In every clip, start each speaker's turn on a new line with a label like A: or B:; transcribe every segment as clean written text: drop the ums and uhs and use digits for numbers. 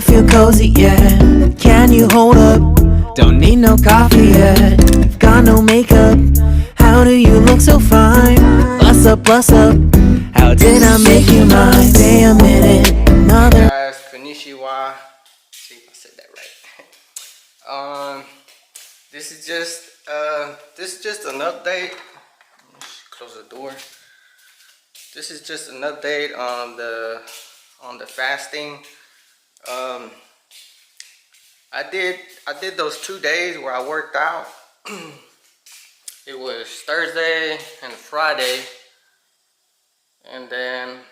A: feel cozy, yeah. Can you hold up? Don't need no coffee yet. Got no makeup. How do you look so fine? Bust up, bust up. How did I make you mine? Day a minute, another.
B: Guys, konnichiwa. See if I said that right. This is just an update. Close the door. This is just an update on the fasting. I did those 2 days where I worked out. It was Thursday and Friday, and then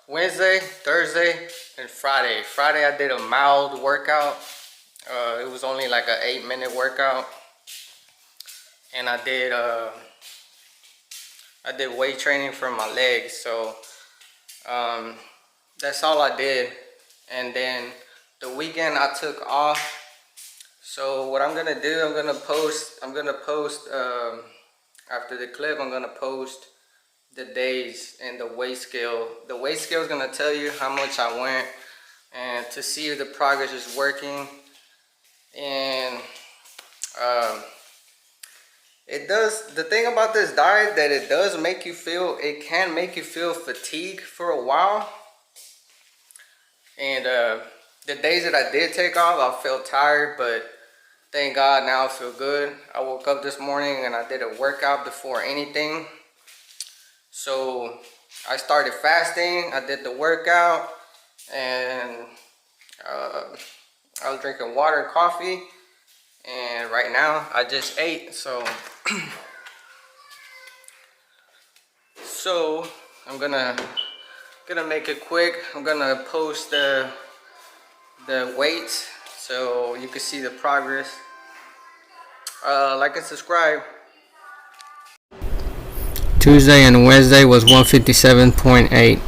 B: Wednesday, Thursday, and Friday. Friday I did a mild workout. It was only like an 8-minute workout, and I did weight training for my legs. So that's all I did. And then the weekend I took off. So what I'm gonna do, I'm gonna post after the clip. I'm gonna post the days and the weight scale. The weight scale is gonna tell you how much I went and to see if the progress is working. And it does. The thing about this diet that it can make you feel fatigued for a while. And the days that I did take off, I felt tired, but thank God now I feel good. I woke up this morning and I did a workout before anything. So I started fasting, I did the workout, and I was drinking water and coffee. And right now I just ate. So I'm gonna make it quick. I'm gonna post the weights so you can see the progress. Like and subscribe. Tuesday and Wednesday was 157.8.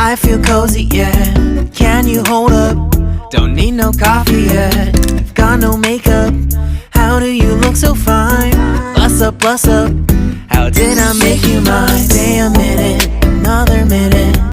A: I feel cozy, yeah. Can you hold up? Don't need no coffee yet. Got no makeup. How do you look so fine? Bust up, bust up. How did I make you mine? Day a minute, another minute.